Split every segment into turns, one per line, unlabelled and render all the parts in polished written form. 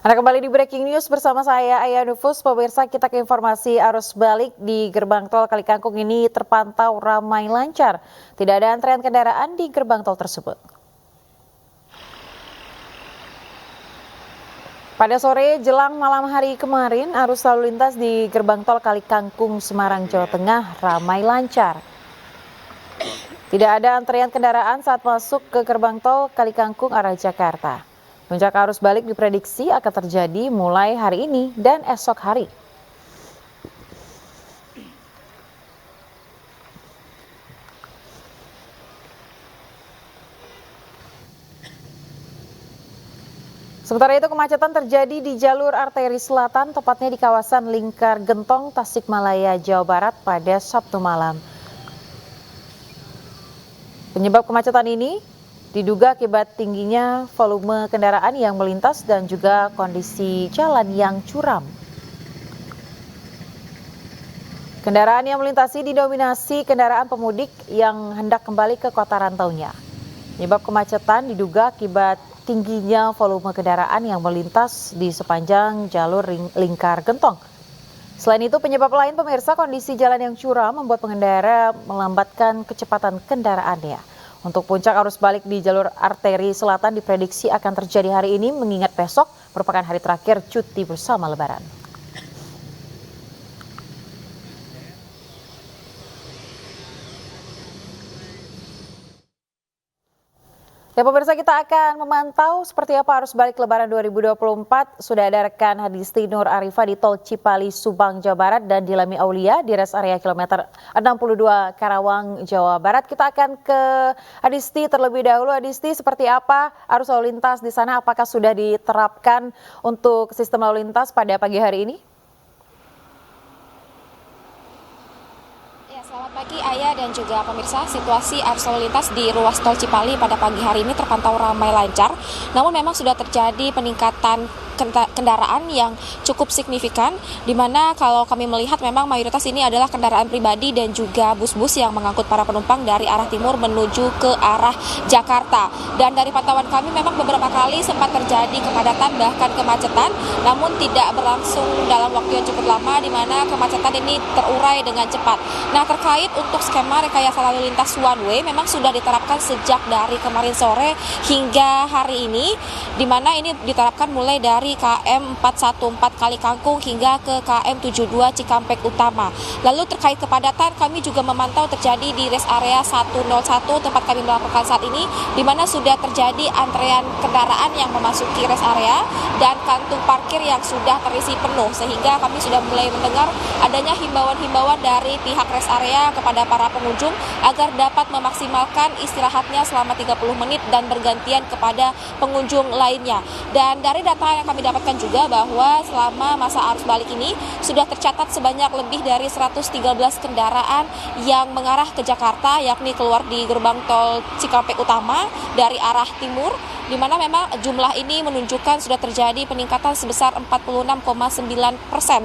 Anda kembali di Breaking News bersama saya Aya Nufus. Pemirsa, kita ke informasi arus balik di gerbang tol Kalikangkung ini terpantau ramai lancar. Tidak ada antrean kendaraan di gerbang tol tersebut. Pada sore jelang malam hari kemarin, arus lalu lintas di gerbang tol Kalikangkung, Semarang, Jawa Tengah ramai lancar. Tidak ada antrean kendaraan saat masuk ke gerbang tol Kalikangkung arah Jakarta. Puncak arus balik diprediksi akan terjadi mulai hari ini dan esok hari. Sementara itu kemacetan terjadi di jalur arteri selatan, tepatnya di kawasan Lingkar Gentong, Tasikmalaya, Jawa Barat pada Sabtu malam. Penyebab kemacetan ini diduga akibat tingginya volume kendaraan yang melintas dan juga kondisi jalan yang curam. Kendaraan yang melintasi didominasi kendaraan pemudik yang hendak kembali ke kota rantaunya. Penyebab kemacetan diduga akibat tingginya volume kendaraan yang melintas di sepanjang jalur Lingkar Gentong. Selain itu, penyebab lain pemirsa, kondisi jalan yang curam membuat pengendara melambatkan kecepatan kendaraannya. Untuk puncak arus balik di jalur arteri selatan diprediksi akan terjadi hari ini, mengingat besok merupakan hari terakhir cuti bersama Lebaran. Ya pemirsa, kita akan memantau seperti apa arus balik Lebaran 2024. Sudah ada rekan Hadisti Nur Arifah di Tol Cipali, Subang, Jawa Barat, dan Dilami Aulia di rest area kilometer 62 Karawang, Jawa Barat. Kita akan ke Hadisti terlebih dahulu. Hadisti, seperti apa arus lalu lintas di sana? Apakah sudah diterapkan untuk sistem lalu lintas pada pagi hari ini?
Selamat pagi Aya dan juga pemirsa. Situasi arus lalu lintas di ruas tol Cipali pada pagi hari ini terpantau ramai lancar. Namun memang sudah terjadi peningkatan kendaraan yang cukup signifikan, di mana kalau kami melihat memang mayoritas ini adalah kendaraan pribadi dan juga bus-bus yang mengangkut para penumpang dari arah timur menuju ke arah Jakarta. Dan dari pantauan kami memang beberapa kali sempat terjadi kepadatan bahkan kemacetan, namun tidak berlangsung dalam waktu yang cukup lama, di mana kemacetan ini terurai dengan cepat. Nah, terkait untuk skema rekayasa lalu lintas one way memang sudah diterapkan sejak dari kemarin sore hingga hari ini, di mana ini diterapkan mulai dari KM 414 Kalikangkung hingga ke KM 72 Cikampek Utama. Lalu terkait kepadatan, kami juga memantau terjadi di rest area 101 tempat kami melaporkan saat ini, di mana sudah terjadi antrean kendaraan yang memasuki rest area dan kantung parkir yang sudah terisi penuh, sehingga kami sudah mulai mendengar adanya himbauan-himbauan dari pihak rest area kepada para pengunjung agar dapat memaksimalkan istirahatnya selama 30 menit dan bergantian kepada pengunjung lainnya. Dan dari data yang kami dapatkan juga bahwa selama masa arus balik ini sudah tercatat sebanyak lebih dari 113 kendaraan yang mengarah ke Jakarta, yakni keluar di gerbang tol Cikampek Utama dari arah timur, di mana memang jumlah ini menunjukkan sudah terjadi peningkatan sebesar 46,9%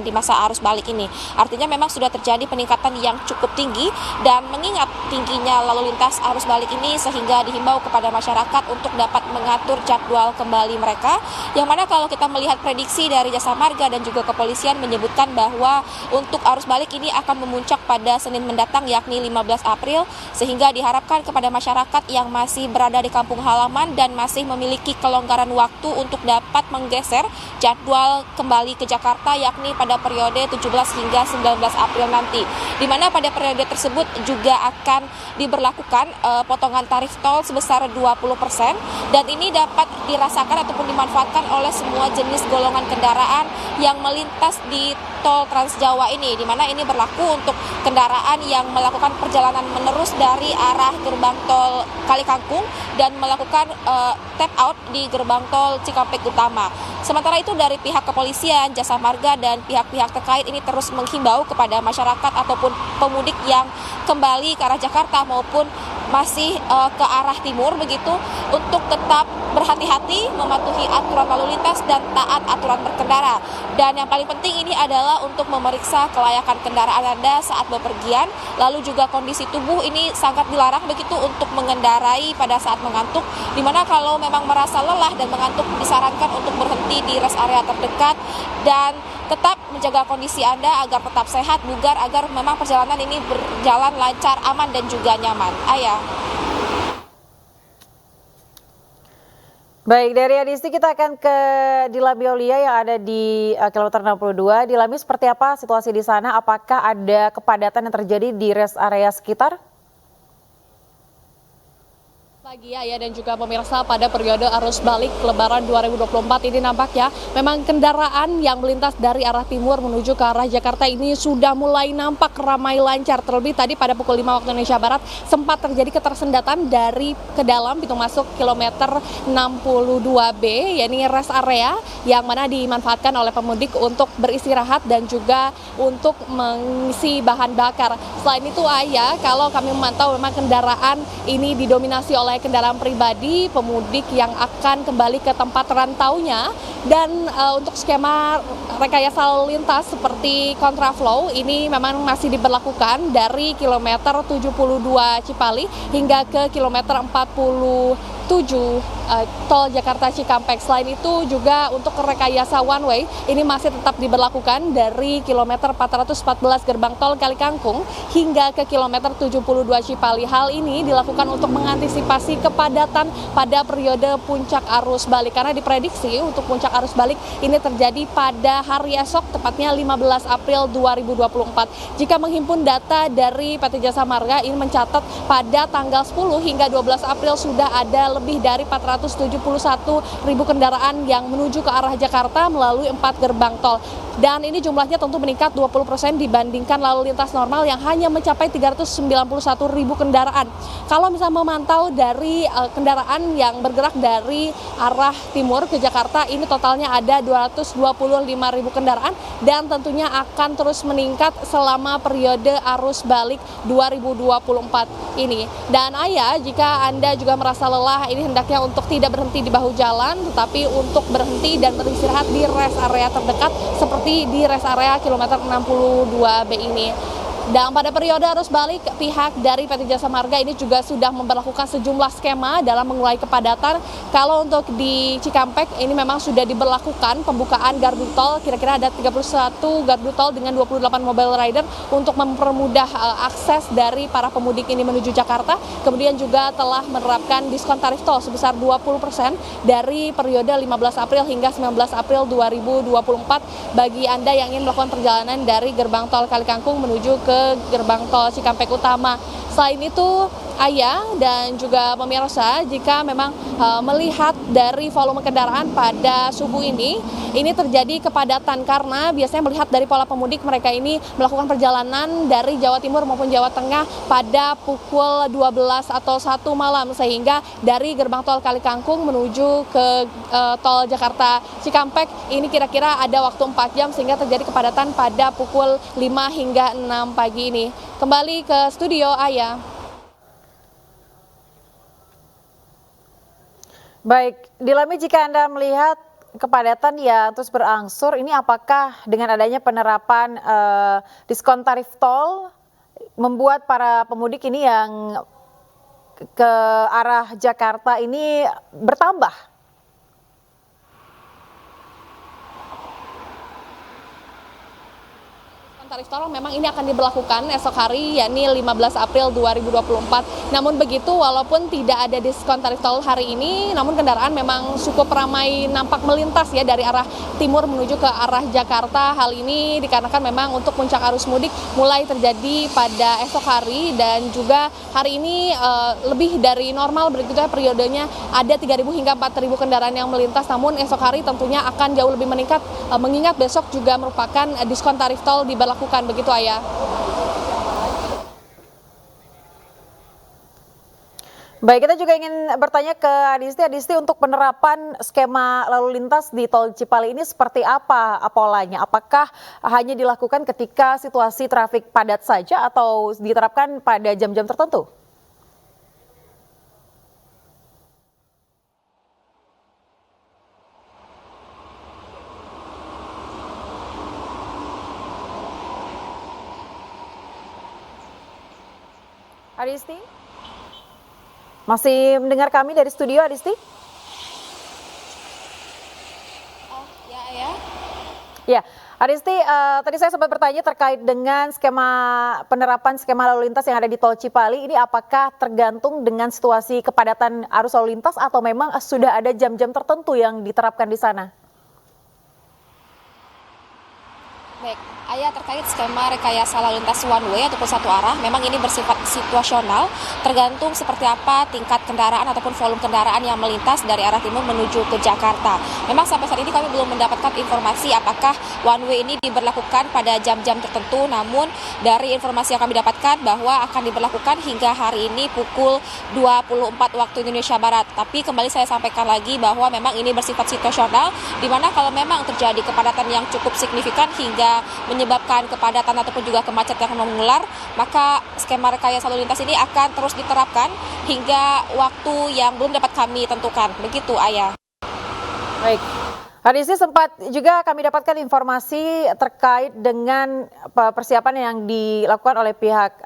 di masa arus balik ini. Artinya memang sudah terjadi peningkatan yang cukup tinggi, dan mengingat tingginya lalu lintas arus balik ini sehingga dihimbau kepada masyarakat untuk dapat mengatur jadwal kembali mereka, yang mana kalau kita melihat prediksi dari Jasa Marga dan juga kepolisian menyebutkan bahwa untuk arus balik ini akan memuncak pada Senin mendatang, yakni 15 April, sehingga diharapkan kepada masyarakat yang masih berada di kampung halaman dan masih memiliki kelonggaran waktu untuk dapat menggeser jadwal kembali ke Jakarta, yakni pada periode 17 hingga 19 April nanti, di mana pada periode tersebut juga akan diberlakukan potongan tarif tol sebesar 20%, dan ini dapat dirasakan ataupun dimanfaatkan oleh semua jenis golongan kendaraan yang melintas di tol Trans Jawa ini, di mana ini berlaku untuk kendaraan yang melakukan perjalanan menerus dari arah gerbang tol Kalikangkung dan melakukan tap out di gerbang tol Cikampek Utama. Sementara itu dari pihak kepolisian, Jasa Marga, dan pihak-pihak terkait ini terus menghimbau kepada masyarakat ataupun pemudik yang kembali ke arah Jakarta maupun masih ke arah timur begitu untuk tetap berhati-hati, mematuhi aturan lalu lintas, dan taat aturan berkendara. Dan yang paling penting ini adalah untuk memeriksa kelayakan kendaraan Anda saat bepergian, lalu juga kondisi tubuh ini sangat dilarang begitu untuk mengendarai pada saat mengantuk, dimana kalau memang merasa lelah dan mengantuk disarankan untuk berhenti di rest area terdekat dan tetap menjaga kondisi Anda agar tetap sehat, bugar, agar memang perjalanan ini berjalan lancar, aman, dan juga nyaman. Ayah.
Baik, dari Adisti kita akan ke Dilami Aulia yang ada di kilometer 62. Dilami, seperti apa situasi di sana? Apakah ada kepadatan yang terjadi di rest area sekitar?
Pagi ya, dan juga pemirsa, pada periode arus balik Lebaran 2024 ini nampaknya memang kendaraan yang melintas dari arah timur menuju ke arah Jakarta ini sudah mulai nampak ramai lancar. Terlebih tadi pada pukul 5 waktu Indonesia Barat sempat terjadi ketersendatan dari ke dalam pintu masuk kilometer 62B, yakni rest area yang mana dimanfaatkan oleh pemudik untuk beristirahat dan juga untuk mengisi bahan bakar. Selain itu Ayah, kalau kami memantau memang kendaraan ini didominasi oleh kendaraan pribadi, pemudik yang akan kembali ke tempat rantaunya, dan untuk skema rekayasa lalu lintas seperti kontraflow ini memang masih diberlakukan dari kilometer 72 Cipali hingga ke kilometer 47 tol Jakarta Cikampek. Selain itu juga untuk rekayasa one way ini masih tetap diberlakukan dari kilometer 414 gerbang tol Kalikangkung hingga ke kilometer 72 Cipali. Hal ini dilakukan untuk mengantisipasi kepadatan pada periode puncak arus balik, karena diprediksi untuk puncak arus balik ini terjadi pada hari esok, tepatnya 15 April 2024. Jika menghimpun data dari PT Jasa Marga ini mencatat pada tanggal 10 hingga 12 April sudah ada lebih dari 471.000 kendaraan yang menuju ke arah Jakarta melalui 4 gerbang tol. Dan ini jumlahnya tentu meningkat 20% dibandingkan lalu lintas normal yang hanya mencapai 391.000 kendaraan. Kalau misalnya memantau dari kendaraan yang bergerak dari arah timur ke Jakarta, ini totalnya ada 225.000 kendaraan dan tentunya akan terus meningkat selama periode arus balik 2024 ini. Dan Ayah, jika Anda juga merasa lelah, ini hendaknya untuk tidak berhenti di bahu jalan, tetapi untuk berhenti dan beristirahat di rest area terdekat seperti di rest area kilometer 62B ini. Dan pada periode arus balik, pihak dari PT Jasa Marga ini juga sudah memperlakukan sejumlah skema dalam mengurai kepadatan. Kalau untuk di Cikampek ini memang sudah diberlakukan pembukaan gardu tol, kira-kira ada 31 gardu tol dengan 28 mobile rider untuk mempermudah akses dari para pemudik ini menuju Jakarta. Kemudian juga telah menerapkan diskon tarif tol sebesar 20% dari periode 15 April hingga 19 April 2024 bagi Anda yang ingin melakukan perjalanan dari gerbang tol Kalikangkung menuju ke gerbang tol Cikampek Utama. Selain itu, Ayah dan juga pemirsa, jika memang melihat dari volume kendaraan pada subuh ini terjadi kepadatan karena biasanya melihat dari pola pemudik, mereka ini melakukan perjalanan dari Jawa Timur maupun Jawa Tengah pada pukul 12 atau 1 malam, sehingga dari gerbang tol Kalikangkung menuju ke tol Jakarta Cikampek ini kira-kira ada waktu 4 jam sehingga terjadi kepadatan pada pukul 5 hingga 6 pagi ini. Kembali ke studio, Ayah.
Baik, Dilami, jika Anda melihat kepadatan yang terus berangsur, ini apakah dengan adanya penerapan diskon tarif tol membuat para pemudik ini yang ke arah Jakarta ini bertambah?
Tarif tol memang ini akan diberlakukan esok hari, yakni 15 April 2024. Namun begitu, walaupun tidak ada diskon tarif tol hari ini, namun kendaraan memang cukup ramai nampak melintas ya dari arah timur menuju ke arah Jakarta. Hal ini dikarenakan memang untuk puncak arus mudik mulai terjadi pada esok hari, dan juga hari ini lebih dari normal, berikutnya periodenya ada 3.000 hingga 4.000 kendaraan yang melintas. Namun esok hari tentunya akan jauh lebih meningkat, mengingat besok juga merupakan diskon tarif tol diberlakukan, begitu Ayah.
Baik, kita juga ingin bertanya ke Adisti, untuk penerapan skema lalu lintas di tol Cipali ini seperti apa polanya? Apakah hanya dilakukan ketika situasi trafik padat saja atau diterapkan pada jam-jam tertentu? Adisti? Masih mendengar kami dari studio, Adisti?
Oh, ya.
Ya, Adisti, tadi saya sempat bertanya terkait dengan penerapan skema lalu lintas yang ada di Tol Cipali. Ini apakah tergantung dengan situasi kepadatan arus lalu lintas atau memang sudah ada jam-jam tertentu yang diterapkan di sana?
Baik, Ayah, terkait skema rekayasa lalu lintas one way ataupun satu arah, memang ini bersifat situasional, tergantung seperti apa tingkat kendaraan ataupun volume kendaraan yang melintas dari arah timur menuju ke Jakarta. Memang sampai saat ini kami belum mendapatkan informasi apakah one way ini diberlakukan pada jam-jam tertentu, namun dari informasi yang kami dapatkan bahwa akan diberlakukan hingga hari ini pukul 24 waktu Indonesia Barat. Tapi kembali saya sampaikan lagi bahwa memang ini bersifat situasional, di mana kalau memang terjadi kepadatan yang cukup signifikan hingga menyebabkan kepadatan ataupun juga kemacetan yang mengular, maka skema rekayasa lalu lintas ini akan terus diterapkan hingga waktu yang belum dapat kami tentukan. Begitu, Ayah.
Baik. Adisti, sempat juga kami dapatkan informasi terkait dengan persiapan yang dilakukan oleh pihak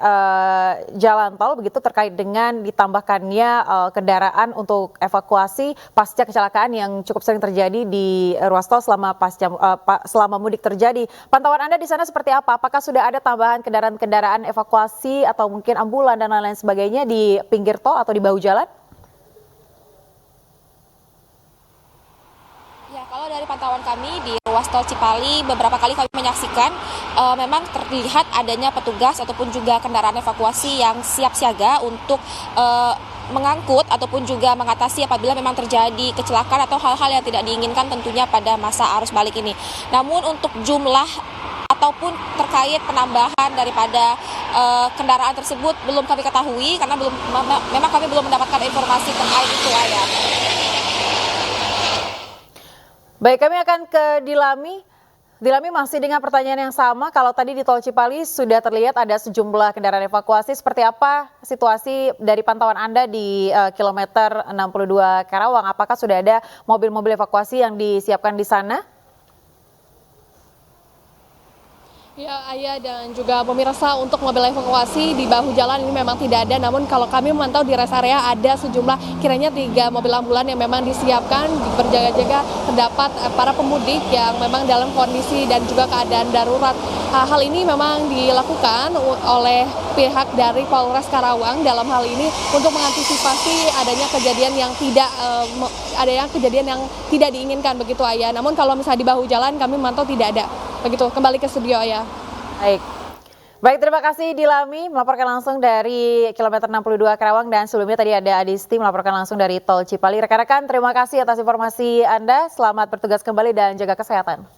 jalan tol, begitu terkait dengan ditambahkannya kendaraan untuk evakuasi pasca kecelakaan yang cukup sering terjadi di ruas tol selama mudik terjadi. Pantauan Anda di sana seperti apa? Apakah sudah ada tambahan kendaraan-kendaraan evakuasi atau mungkin ambulan dan lain-lain sebagainya di pinggir tol atau di bahu jalan?
Ya, kalau dari pantauan kami di ruas tol Cipali, beberapa kali kami menyaksikan memang terlihat adanya petugas ataupun juga kendaraan evakuasi yang siap siaga untuk mengangkut ataupun juga mengatasi apabila memang terjadi kecelakaan atau hal-hal yang tidak diinginkan tentunya pada masa arus balik ini. Namun untuk jumlah ataupun terkait penambahan daripada kendaraan tersebut belum kami ketahui karena memang kami belum mendapatkan informasi terkait itu, Ayah.
Baik, kami akan ke Dilami. Dilami masih dengan pertanyaan yang sama. Kalau tadi di Tol Cipali sudah terlihat ada sejumlah kendaraan evakuasi. Seperti apa situasi dari pantauan Anda di kilometer 62 Karawang? Apakah sudah ada mobil-mobil evakuasi yang disiapkan di sana?
Ya, Ayah dan juga pemirsa, untuk mobil evakuasi di bahu jalan ini memang tidak ada. Namun kalau kami memantau di rest area ada sejumlah kiranya 3 mobil ambulan yang memang disiapkan berjaga-jaga terdapat para pemudik yang memang dalam kondisi dan juga keadaan darurat. Hal ini memang dilakukan oleh pihak dari Polres Karawang dalam hal ini untuk mengantisipasi adanya kejadian yang tidak diinginkan begitu, Ayah. Namun kalau misalnya di bahu jalan kami memantau tidak ada. Begitu, kembali ke studio, Ayah.
Baik, terima kasih Dilami melaporkan langsung dari kilometer 62 Karawang, dan sebelumnya tadi ada Adisti melaporkan langsung dari Tol Cipali. Rekan-rekan, terima kasih atas informasi Anda. Selamat bertugas kembali dan jaga kesehatan.